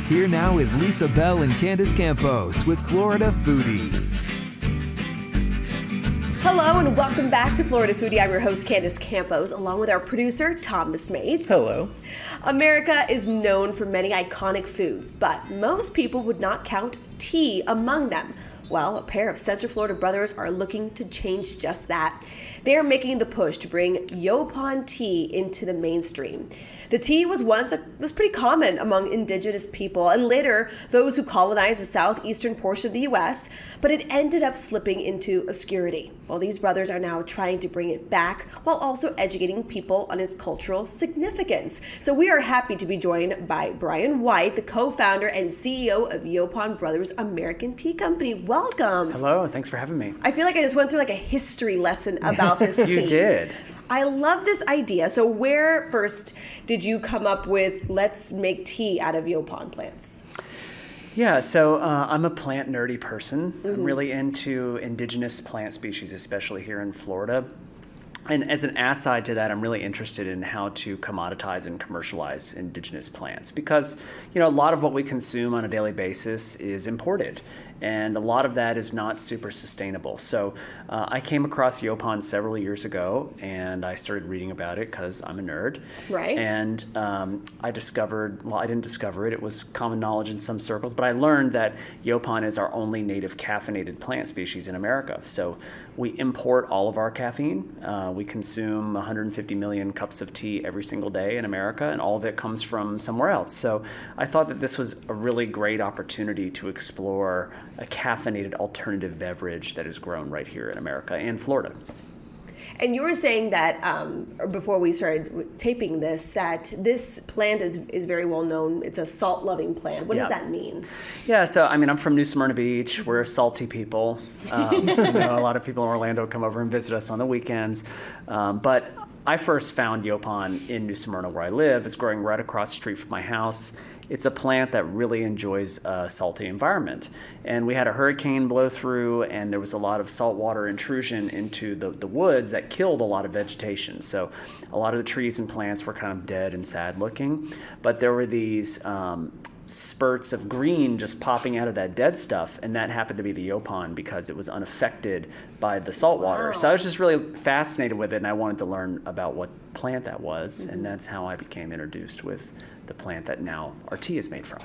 Here now is Lisa Bell and Candace Campos with Florida Foodie. Hello and welcome back to Florida Foodie. I'm your host, Candace Campos, along with our producer, Thomas Mates. Hello. America is known for many iconic foods, but most people would not count tea among them. Well, a pair of Central Florida brothers are looking to change just that. They are making the push to bring Yaupon tea into the mainstream. The tea was pretty common among indigenous people and later those who colonized the southeastern portion of the U.S., but it ended up slipping into obscurity. Well, these brothers are now trying to bring it back while also educating people on its cultural significance. So we are happy to be joined by Bryon White, the co-founder and CEO of Yaupon Brothers American Tea Company. Welcome. Hello, thanks for having me. I feel like I just went through like a history lesson about this tea. You did. I love this idea. So where first did you come up with, let's make tea out of Yaupon plants? Yeah, so I'm a plant nerdy person. I'm really into indigenous plant species, especially here in Florida. And as an aside to that, I'm really interested in how to commoditize and commercialize indigenous plants because, a lot of what we consume on a daily basis is imported. And a lot of that is not super sustainable. So I came across Yaupon several years ago, and I started reading about it because I'm a nerd. Right. And I didn't discover it. It was common knowledge in some circles, but I learned that Yaupon is our only native caffeinated plant species in America. So we import all of our caffeine. We consume 150 million cups of tea every single day in America, and all of it comes from somewhere else. So I thought that this was a really great opportunity to explore a caffeinated alternative beverage that is grown right here in America and Florida. And you were saying that before we started taping this, that this plant is very well known. It's a salt-loving plant. What does that mean? Yeah, so I'm from New Smyrna Beach. We're salty people. A lot of people in Orlando come over and visit us on the weekends. But I first found Yaupon in New Smyrna, where I live. It's growing right across the street from my house. It's a plant that really enjoys a salty environment. And we had a hurricane blow through, and there was a lot of saltwater intrusion into the woods that killed a lot of vegetation. So a lot of the trees and plants were kind of dead and sad looking. But there were these spurts of green just popping out of that dead stuff, and that happened to be the Yaupon because it was unaffected by the salt water. Wow. So I was just really fascinated with it, and I wanted to learn about what plant that was, and that's how I became introduced with the plant that now our tea is made from.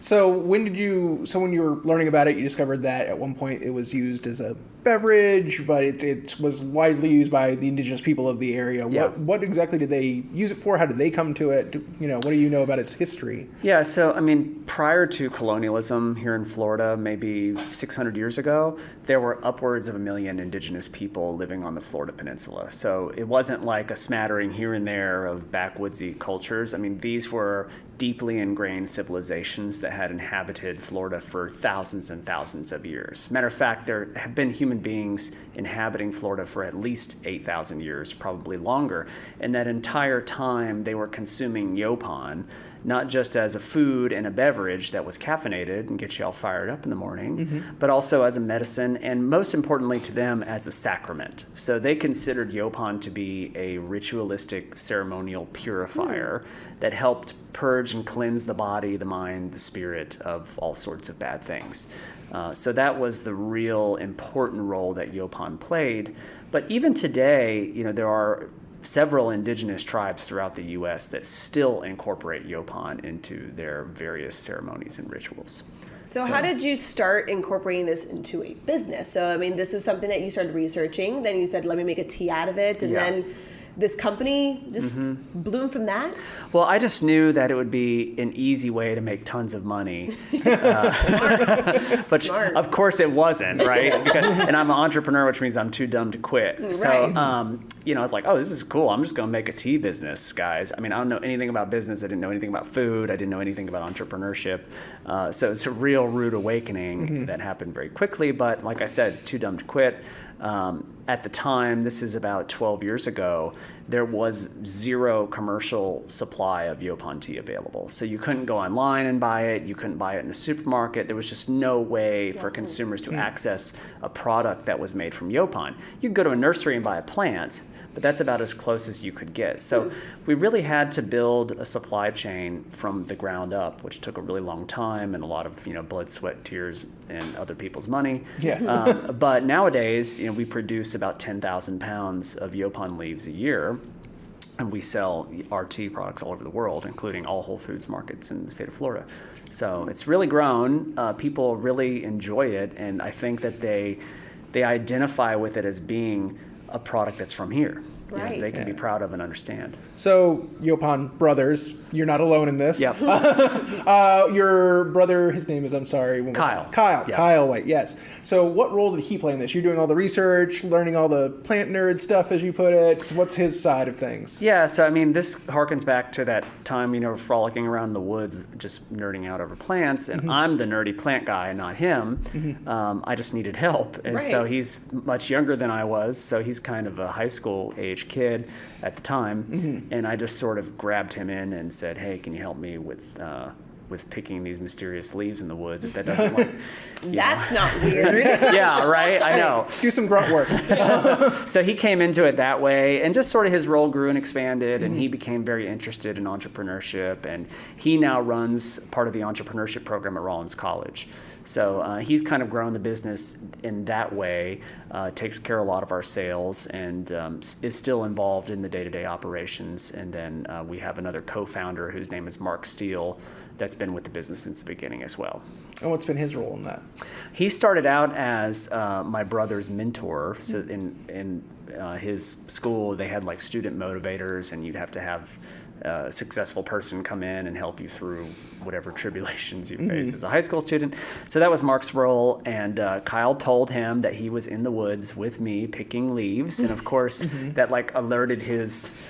So when you were learning about it, you discovered that at one point it was used as a beverage, but it was widely used by the indigenous people of the area. Yeah. What exactly did they use it for? How did they come to it? What do you know about its history? Yeah, so prior to colonialism here in Florida, maybe 600 years ago, there were upwards of 1 million indigenous people living on the Florida Peninsula. So it wasn't like a smattering here and there of backwoodsy cultures. These were deeply ingrained civilizations that had inhabited Florida for thousands and thousands of years. Matter of fact, there have been human beings inhabiting Florida for at least 8,000 years, probably longer. And that entire time they were consuming Yaupon, not just as a food and a beverage that was caffeinated and gets you all fired up in the morning, but also as a medicine, and most importantly to them, as a sacrament. So they considered Yaupon to be a ritualistic ceremonial purifier that helped purge and cleanse the body, the mind, the spirit of all sorts of bad things. So that was the real important role that Yaupon played. But even today, there are several indigenous tribes throughout the U.S. that still incorporate Yaupon into their various ceremonies and rituals. So how did you start incorporating this into a business? So, this is something that you started researching. Then you said, let me make a tea out of it. And then this company just bloomed from that? Well, I just knew that it would be an easy way to make tons of money. Smart. But of course it wasn't, right? And I'm an entrepreneur, which means I'm too dumb to quit. Right. So, I was like, oh, this is cool. I'm just going to make a tea business, guys. I don't know anything about business. I didn't know anything about food. I didn't know anything about entrepreneurship. So it's a real rude awakening that happened very quickly. But like I said, too dumb to quit. At the time, this is about 12 years ago, there was zero commercial supply of Yaupon tea available. So you couldn't go online and buy it. You couldn't buy it in a supermarket. There was just no way for consumers to access a product that was made from Yaupon. You could go to a nursery and buy a plant, but that's about as close as you could get. So we really had to build a supply chain from the ground up, which took a really long time and a lot of blood, sweat, tears, and other people's money. Yes. But nowadays, we produce about 10,000 pounds of Yaupon leaves a year. And we sell our tea products all over the world, including all Whole Foods markets in the state of Florida. So it's really grown. People really enjoy it, and I think that they identify with it as being a product that's from here. Right. They can be proud of and understand. So, Yaupon Brothers, you're not alone in this. Yep. Your brother, his name is, I'm sorry. Kyle. Kyle. Yeah. Kyle White, yes. So what role did he play in this? You're doing all the research, learning all the plant nerd stuff, as you put it. So what's his side of things? Yeah, so this harkens back to that time, frolicking around in the woods, just nerding out over plants. And I'm the nerdy plant guy, not him. I just needed help. And so he's much younger than I was. So he's kind of a high school age kid at the time. And I just sort of grabbed him in and said, hey, can you help me with picking these mysterious leaves in the woods if that doesn't like That's not weird. Yeah, right? I know. Do some grunt work. So he came into it that way, and just sort of his role grew and expanded, and he became very interested in entrepreneurship, and he now runs part of the entrepreneurship program at Rollins College. So he's kind of grown the business in that way, takes care of a lot of our sales, and is still involved in the day-to-day operations. And then we have another co-founder whose name is Mark Steele that's been with the business since the beginning as well. And what's been his role in that? He started out as my brother's mentor. So in his school, they had like student motivators, and you'd have to have a successful person come in and help you through whatever tribulations you face as a high school student. So that was Mark's role, and Kyle told him that he was in the woods with me picking leaves, and of course that like alerted his,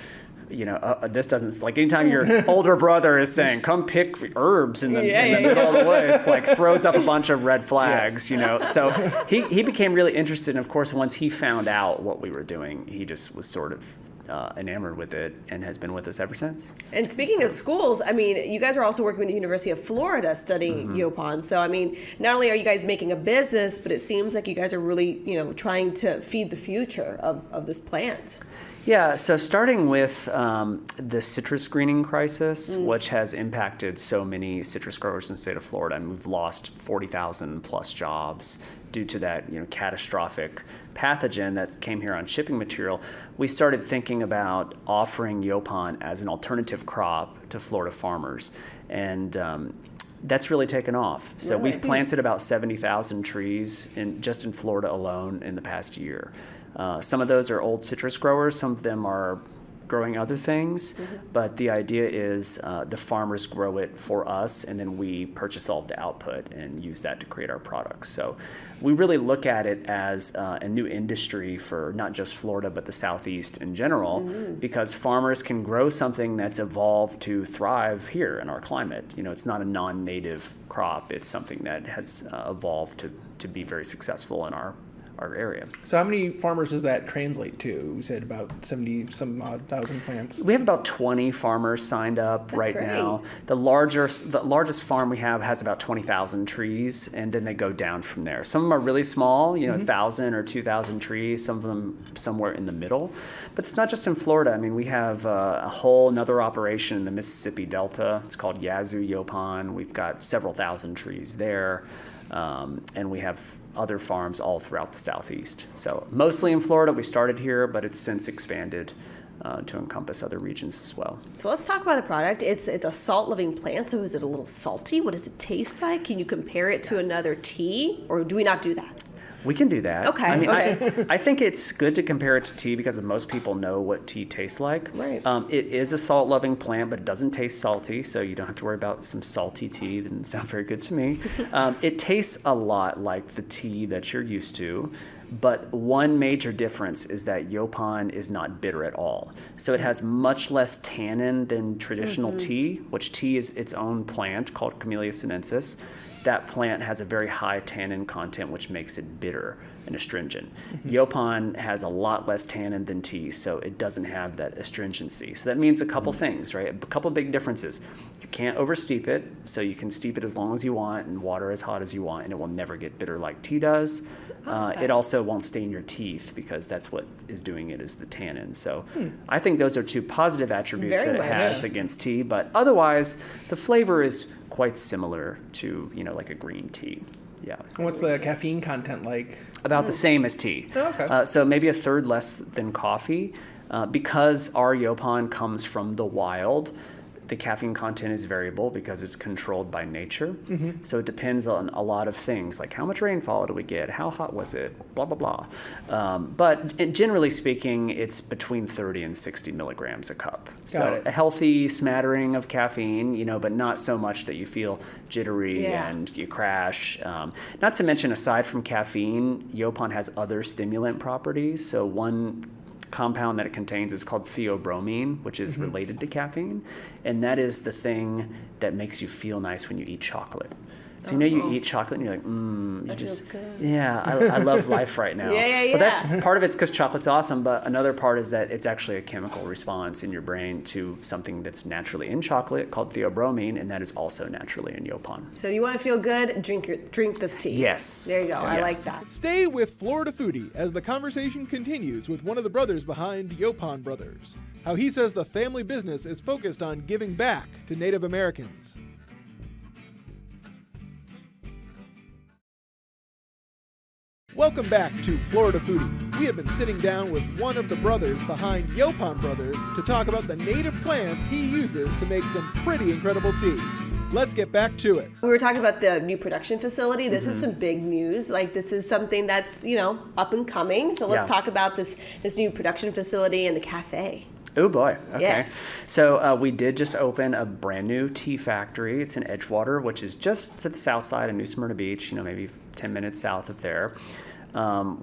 this doesn't, like anytime your older brother is saying, come pick herbs in the middle of the woods, it's like throws up a bunch of red flags, So he became really interested, and of course once he found out what we were doing, he just was sort of enamored with it and has been with us ever since. And speaking of schools, you guys are also working with the University of Florida studying Yaupon. So, not only are you guys making a business, but it seems like you guys are really, trying to feed the future of this plant. Yeah, so starting with the citrus greening crisis, which has impacted so many citrus growers in the state of Florida, and we've lost 40,000 plus jobs due to that catastrophic pathogen that came here on shipping material. We started thinking about offering Yaupon as an alternative crop to Florida farmers, and that's really taken off. So we've planted about 70,000 trees just in Florida alone in the past year. Some of those are old citrus growers, some of them are growing other things, but the idea is the farmers grow it for us, and then we purchase all of the output and use that to create our products. So we really look at it as a new industry for not just Florida, but the Southeast in general, because farmers can grow something that's evolved to thrive here in our climate. It's not a non-native crop, it's something that has evolved to be very successful in our area. So how many farmers does that translate to? We said about 70-some-odd thousand plants. We have about 20 farmers signed up right great. now. The largest farm we have has about 20,000 trees, and then they go down from there. Some of them are really small, 1,000 or 2,000 trees, some of them somewhere in the middle. But it's not just in Florida. We have a whole another operation in the Mississippi Delta. It's called Yazoo Yaupon. We've got several thousand trees there. And we have other farms all throughout the Southeast. So mostly in Florida, we started here, but it's since expanded to encompass other regions as well. So let's talk about the product. It's a salt-loving plant, so is it a little salty? What does it taste like? Can you compare it to another tea, or do we not do that? We can do that. Okay. I think it's good to compare it to tea because most people know what tea tastes like. Right. It is a salt-loving plant, but it doesn't taste salty, so you don't have to worry about some salty tea. That didn't sound very good to me. It tastes a lot like the tea that you're used to, but one major difference is that Yaupon is not bitter at all. So it has much less tannin than traditional tea, which tea is its own plant called Camellia sinensis. That plant has a very high tannin content, which makes it bitter. an astringent. Yaupon has a lot less tannin than tea, so it doesn't have that astringency. So that means a couple things, right? A couple big differences. You can't oversteep it, so you can steep it as long as you want and water as hot as you want, and it will never get bitter like tea does. It also won't stain your teeth because that's what is doing it, is the tannin. So I think those are two positive attributes Very that it much. has against tea, but otherwise the flavor is quite similar to, like a green tea. Yeah. And what's the caffeine content like? About the same as tea. Oh, okay. So maybe a third less than coffee. Because our Yaupon comes from the wild, the caffeine content is variable because it's controlled by nature. So it depends on a lot of things, like how much rainfall did we get, how hot was it, blah, blah, blah. But generally speaking, it's between 30 and 60 milligrams a cup. Got it. A healthy smattering of caffeine, but not so much that you feel jittery Yeah. and you crash. Not to mention, aside from caffeine, Yaupon has other stimulant properties. So one compound that it contains is called theobromine, which is related to caffeine, and that is the thing that makes you feel nice when you eat chocolate. So you eat chocolate and you're like, That feels good. Yeah, I love life right now. Yeah. But that's part of it's because chocolate's awesome, but another part is that it's actually a chemical response in your brain to something that's naturally in chocolate called theobromine, and that is also naturally in Yaupon. So you want to feel good? Drink this tea. Yes. There you go. I like Yes. that. Stay with Florida Foodie as the conversation continues with one of the brothers behind Yaupon Brothers. How he says the family business is focused on giving back to Native Americans. Welcome back to Florida Foodie. We have been sitting down with one of the brothers behind Yaupon Brothers to talk about the native plants he uses to make some pretty incredible tea. Let's get back to it. We were talking about the new production facility. This is some big news. Like, this is something that's, up and coming. So let's Yeah. talk about this new production facility and the cafe. Oh boy. Okay. Yes. So we did just open a brand new tea factory. It's in Edgewater, which is just to the south side of New Smyrna Beach, maybe 10 minutes south of there.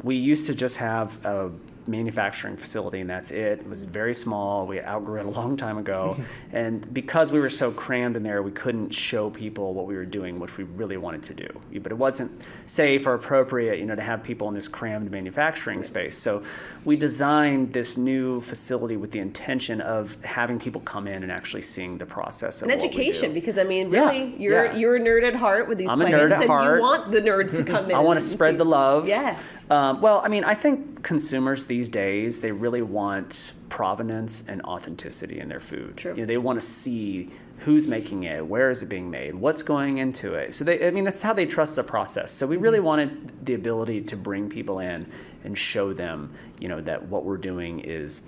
We used to just have a manufacturing facility, and that's it. It was very small. We outgrew it a long time ago. And because we were so crammed in there, we couldn't show people what we were doing, which we really wanted to do. But it wasn't safe or appropriate, to have people in this crammed manufacturing space. So we designed this new facility with the intention of having people come in and actually seeing the process of An what we education, do. because really, Yeah. you're a nerd at heart with these I'm a plans, nerd at and heart. you want the nerds to come in. I want to and spread see. the love. Yes. I think consumers these days, they really want provenance and authenticity in their food. True. They want to see who's making it, where is it being made, what's going into it. So that's how they trust the process. So we really wanted the ability to bring people in and show them, that what we're doing is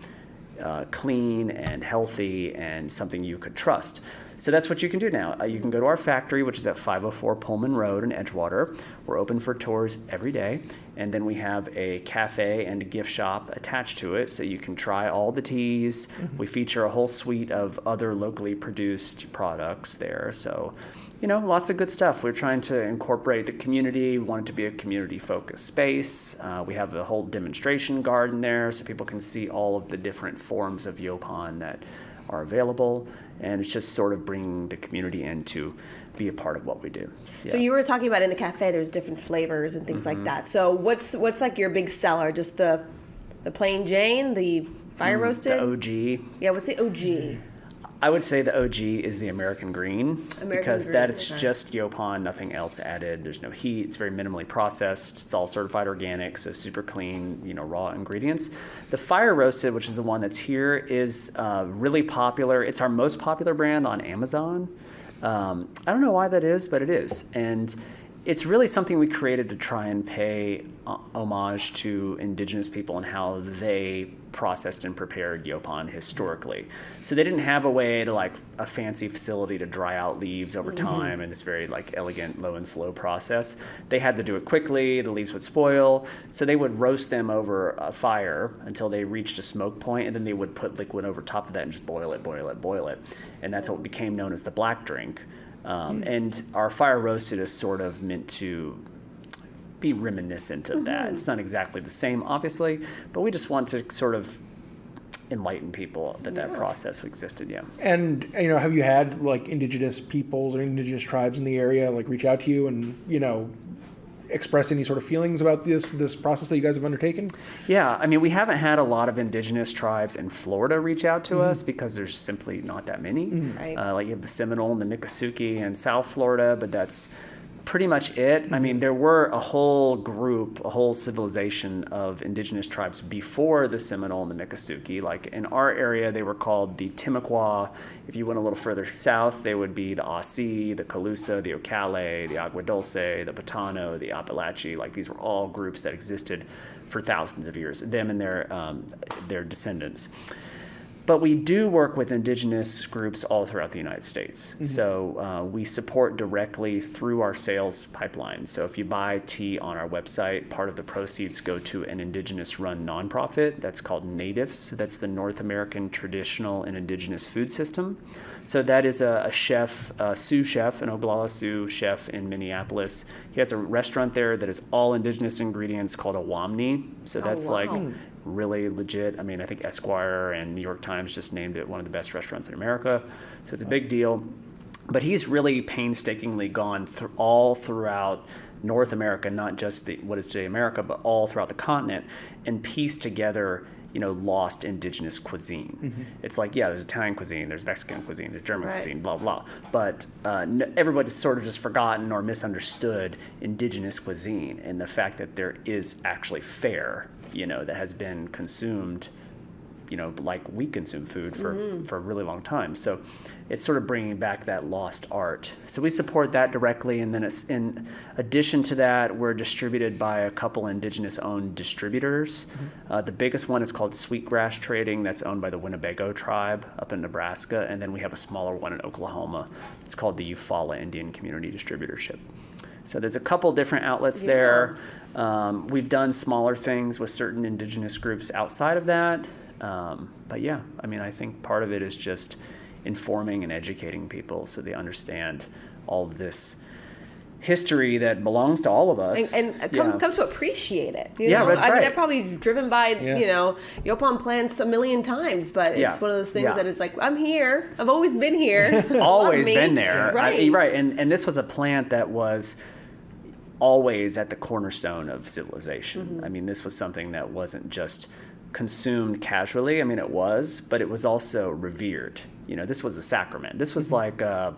clean and healthy and something you could trust. So that's what you can do now. You can go to our factory, which is at 504 Pullman Road in Edgewater. We're open for tours every day. And then we have a cafe and a gift shop attached to it, so you can try all the teas. We feature a whole suite of other locally produced products there. So, lots of good stuff. We're trying to incorporate the community. We want it to be a community-focused space. We have a whole demonstration garden there, so people can see all of the different forms of Yaupon that are available. And it's just sort of bringing the community in to be a part of what we do. So Yeah. you were talking about in the cafe, there's different flavors and things like that. So what's like your big seller? Just the plain Jane, the fire roasted? The OG. Yeah, what's the OG? I would say the OG is the American Green, because Green, that is okay. just Yaupon, nothing else added. There's no heat. It's very minimally processed. It's all certified organic, so super clean, raw ingredients. The fire roasted, which is the one that's here, is really popular. It's our most popular brand on Amazon. I don't know why that is, but it is. And it's really something we created to try and pay homage to indigenous people and how they processed and prepared Yaupon historically. So they didn't have a way to a fancy facility to dry out leaves over time and this very elegant, low and slow process. They had to do it quickly. The leaves would spoil. So they would roast them over a fire until they reached a smoke point, and then they would put liquid over top of that and just boil it. And that's what became known as the black drink. And our fire roasted is sort of meant to be reminiscent of that. It's not exactly the same, obviously, but we just want to sort of enlighten people that process existed. Yeah. And have you had indigenous peoples or indigenous tribes in the area reach out to you and express any sort of feelings about this process that you guys have undertaken? Yeah, I mean, we haven't had a lot of indigenous tribes in Florida reach out to us because there's simply not that many. Right. Like you have the Seminole and the Miccosukee in South Florida, but that's pretty much it. I mean, there were a whole group, a whole civilization of indigenous tribes before the Seminole and the Miccosukee. Like in our area, they were called the Timucua. If you went a little further south, they would be the Aussie, the Calusa, the Ocala, the Agua Dulce, the Patano, the Apalachee. Like these were all groups that existed for thousands of years, them and their descendants. But we do work with indigenous groups all throughout the United States. So we support directly through our sales pipeline. So if you buy tea on our website, part of the proceeds go to an indigenous-run nonprofit that's called NATIVES. That's the North American Traditional and Indigenous Food System. So that is a chef, a Sioux chef, an Oglala Sioux chef in Minneapolis. He has a restaurant there that is all indigenous ingredients called a Wamni. So that's like really legit. I mean, I think Esquire and New York Times just named it one of the best restaurants in America. So it's a big deal. But he's really painstakingly gone all throughout North America, not just what is today America, but all throughout the continent, and pieced together, lost indigenous cuisine. It's like, yeah, there's Italian cuisine, there's Mexican cuisine, there's German cuisine, blah, blah. But everybody's sort of just forgotten or misunderstood indigenous cuisine and the fact that there is actually fare, that has been consumed, like we consume food for a really long time. So it's sort of bringing back that lost art. So we support that directly. And then in addition to that, we're distributed by a couple indigenous-owned distributors. The biggest one is called Sweetgrass Trading. That's owned by the Winnebago tribe up in Nebraska. And then we have a smaller one in Oklahoma. It's called the Eufaula Indian Community Distributorship. So there's a couple different outlets there. We've done smaller things with certain indigenous groups outside of that. But yeah, I mean, I think part of it is just informing and educating people so they understand all of this history that belongs to all of us. And come to appreciate it. That's I right. mean, I've probably driven by, Yaupon plants a million times, but it's one of those things that it's like, I'm here. I've always been here. Always been there. Right. Right. And this was a plant that was always at the cornerstone of civilization. I mean, this was something that wasn't just consumed casually. I mean, it was, but it was also revered. This was a sacrament. This was like a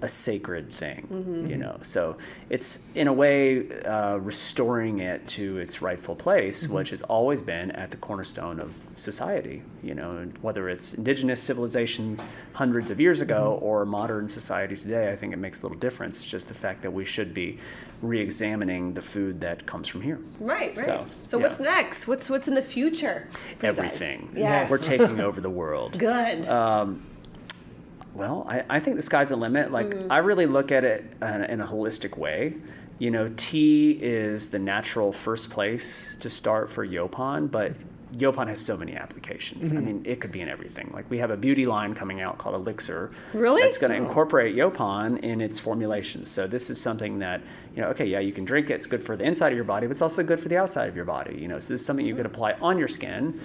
sacred thing, So it's, in a way, restoring it to its rightful place, which has always been at the cornerstone of society, whether it's indigenous civilization hundreds of years ago or modern society today. I think it makes a little difference. It's just the fact that we should be re-examining the food that comes from here. Right. So what's next? What's in the future for Everything. You guys? Yes. We're taking over the world. Good. Well, I think the sky's the limit. Like, I really look at it in a holistic way. Tea is the natural first place to start for Yaupon, but Yaupon has so many applications. I mean, it could be in everything. Like, we have a beauty line coming out called Elixir. Really? That's going to incorporate Yaupon in its formulations. So this is something that, you can drink it. It's good for the inside of your body, but it's also good for the outside of your body. So this is something you could apply on your skin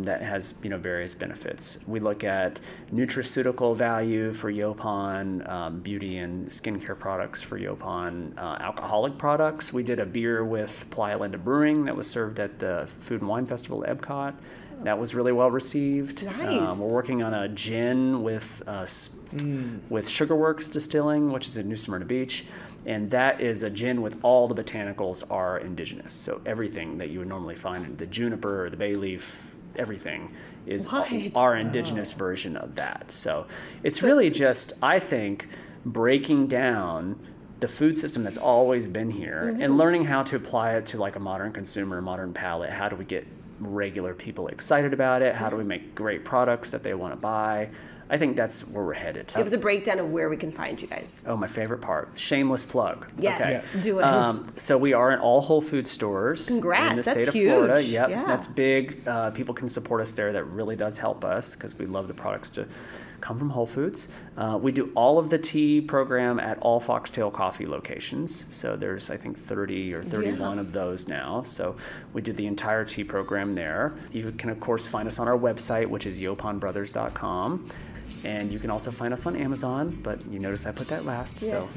that has, various benefits. We look at nutraceutical value for Yaupon, beauty and skincare products for Yaupon, alcoholic products. We did a beer with Playa Linda Brewing that was served at the Food and Wine Festival at Epcot. That was really well received. Nice. We're working on a gin with Sugarworks Distilling, which is in New Smyrna Beach. And that is a gin with all the botanicals are indigenous. So everything that you would normally find in the juniper, the bay leaf, everything is our indigenous version of that. So it's really just, I think, breaking down the food system that's always been here and learning how to apply it to like a modern consumer, a modern palate. How do we get regular people excited about it? How do we make great products that they want to buy? I think that's where we're headed. Give us a breakdown of where we can find you guys. Oh, my favorite part. Shameless plug. Yes, do it. So we are in all Whole Food stores Congrats, in the that's state of huge. Florida. Yep, Yeah. that's big. People can support us there. That really does help us because we love the products to come from Whole Foods. We do all of the tea program at all Foxtail Coffee locations. So there's, I think, 30 or 31 of those now. So we do the entire tea program there. You can, of course, find us on our website, which is yauponbrothers.com. And you can also find us on Amazon, but you notice I put that last, so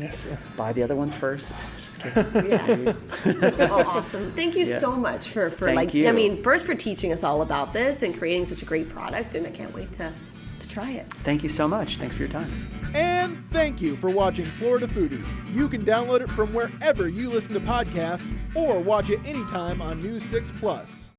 buy the other ones first. Just kidding. Oh, awesome. Thank you so much for Thank you. first for teaching us all about this and creating such a great product, and I can't wait to try it. Thank you so much. Thanks for your time. And thank you for watching Florida Foodie. You can download it from wherever you listen to podcasts or watch it anytime on News 6 Plus.